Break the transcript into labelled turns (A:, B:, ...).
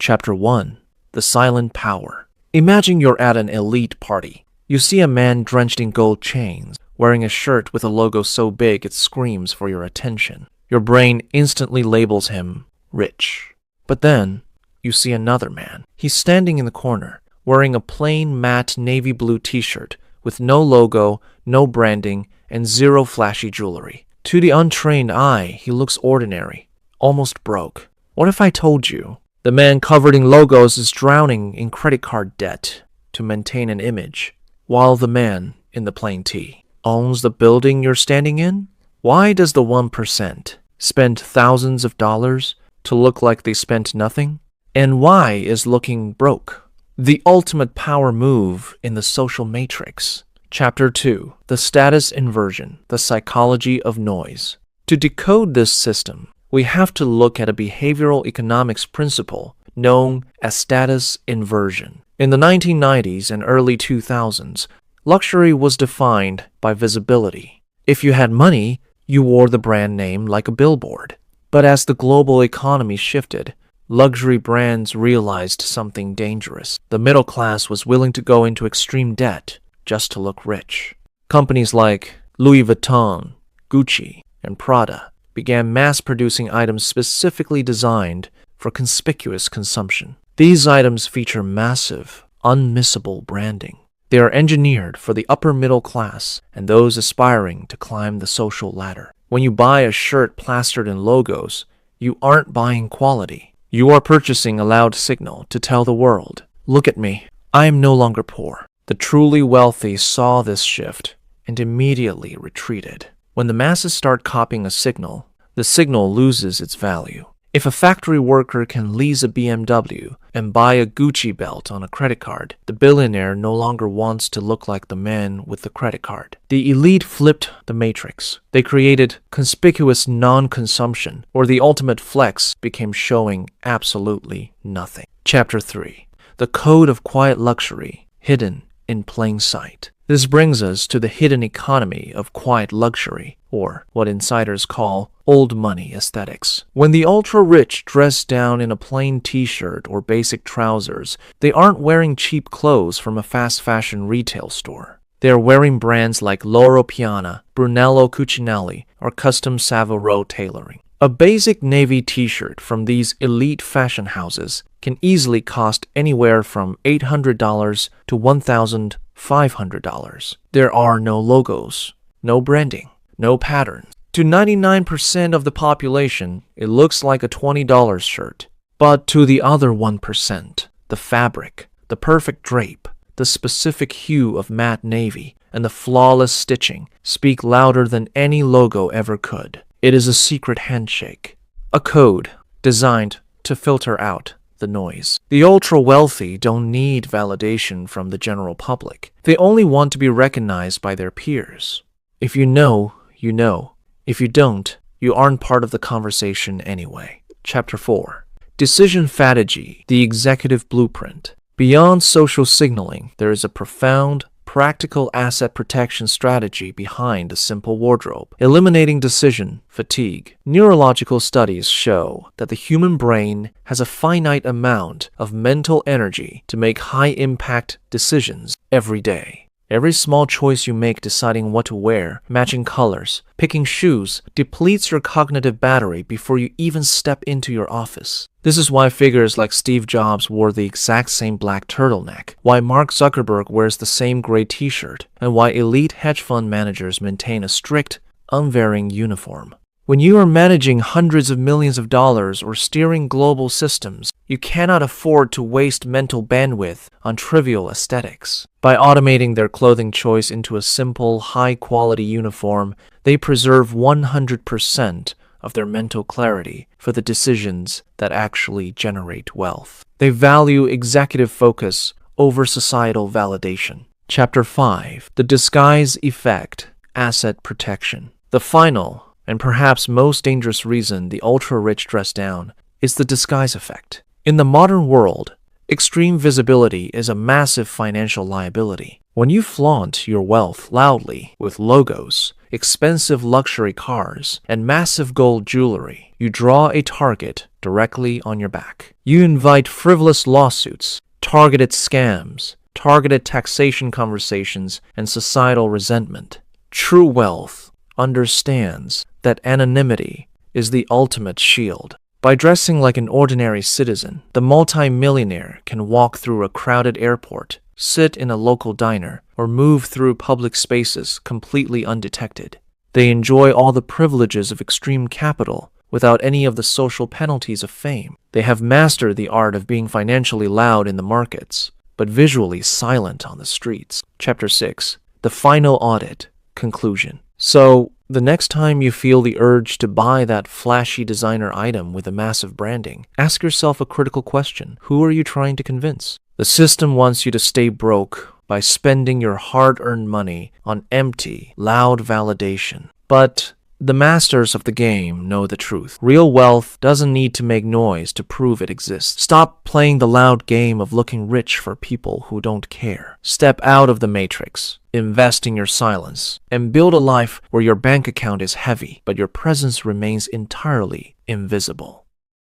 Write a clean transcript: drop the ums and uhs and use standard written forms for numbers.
A: Chapter 1. The Silent Power. Imagine you're at an elite party. You see a man drenched in gold chains, wearing a shirt with a logo so big it screams for your attention. Your brain instantly labels him rich. But then, you see another man. He's standing in the corner, wearing a plain matte navy blue t-shirt with no logo, no branding, and zero flashy jewelry. To the untrained eye, he looks ordinary, almost broke. What if I told you the man covered in logos is drowning in credit card debt to maintain an image, while the man in the plain tee owns the building you're standing in? Why does the 1% spend thousands of dollars to look like they spent nothing? And why is looking broke the ultimate power move in the social matrix? Chapter 2. The Status Inversion, the Psychology of Noise. To decode this system, we have to look at a behavioral economics principle known as status inversion. In the 1990s and early 2000s, luxury was defined by visibility. If you had money, you wore the brand name like a billboard. But as the global economy shifted, luxury brands realized something dangerous. The middle class was willing to go into extreme debt just to look rich. Companies like Louis Vuitton, Gucci, and Prada began mass-producing items specifically designed for conspicuous consumption. These items feature massive, unmissable branding. They are engineered for the upper middle class and those aspiring to climb the social ladder. When you buy a shirt plastered in logos, you aren't buying quality. You are purchasing a loud signal to tell the world, "Look at me, I am no longer poor." The truly wealthy saw this shift and immediately retreated. When the masses start copying a signal, the signal loses its value. If a factory worker can lease a BMW and buy a Gucci belt on a credit card, the billionaire no longer wants to look like the man with the credit card. The elite flipped the matrix. They created conspicuous non-consumption, where the ultimate flex became showing absolutely nothing. Chapter 3. The Code of Quiet Luxury, Hidden in Plain Sight. This brings us to the hidden economy of quiet luxury, or what insiders call old money aesthetics. When the ultra-rich dress down in a plain t-shirt or basic trousers, they aren't wearing cheap clothes from a fast fashion retail store. They are wearing brands like Loro Piana, Brunello Cucinelli, or custom Savile Row tailoring. A basic navy t-shirt from these elite fashion houses can easily cost anywhere from $800 to $1,500. There are no logos, no branding, no patterns. To 99% of the population, it looks like a $20 shirt. But to the other 1%, the fabric, the perfect drape, the specific hue of matte navy, and the flawless stitching speak louder than any logo ever could. It is a secret handshake, a code designed to filter out the noise. The ultra-wealthy don't need validation from the general public. They only want to be recognized by their peers. If you know, you know. If you don't, you aren't part of the conversation anyway. Chapter 4. Decision Fatigue, the Executive Blueprint. Beyond social signaling, there is a profound, practical asset protection strategy behind a simple wardrobe, eliminating decision fatigue. Neurological studies show that the human brain has a finite amount of mental energy to make high-impact decisions every day. Every small choice you make deciding what to wear, matching colors, picking shoes, depletes your cognitive battery before you even step into your office. This is why figures like Steve Jobs wore the exact same black turtleneck, why Mark Zuckerberg wears the same gray t-shirt, and why elite hedge fund managers maintain a strict, unvarying uniform. When you are managing hundreds of millions of dollars or steering global systems, you cannot afford to waste mental bandwidth on trivial aesthetics. By automating their clothing choice into a simple, high-quality uniform, they preserve 100% of their mental clarity for the decisions that actually generate wealth. They value executive focus over societal validation. Chapter 5. The Disguise Effect, Asset Protection. The final and perhaps most dangerous reason the ultra-rich dress down is the disguise effect. In the modern world, extreme visibility is a massive financial liability. When you flaunt your wealth loudly with logos, expensive luxury cars, and massive gold jewelry. You draw a target directly on your back. You invite frivolous lawsuits, targeted scams, targeted taxation conversations, and societal resentment. True wealth understands that anonymity is the ultimate shield. By dressing like an ordinary citizen, the multi-millionaire can walk through a crowded airport, sit in a local diner, or move through public spaces completely undetected. They enjoy all the privileges of extreme capital without any of the social penalties of fame. They have mastered the art of being financially loud in the markets, but visually silent on the streets. Chapter 6. The Final Audit. Conclusion. So, the next time you feel the urge to buy that flashy designer item with a massive branding, ask yourself a critical question. Who are you trying to convince? The system wants you to stay broke by spending your hard-earned money on empty, loud validation. But the masters of the game know the truth. Real wealth doesn't need to make noise to prove it exists. Stop playing the loud game of looking rich for people who don't care. Step out of the matrix, invest in your silence, and build a life where your bank account is heavy, but your presence remains entirely invisible.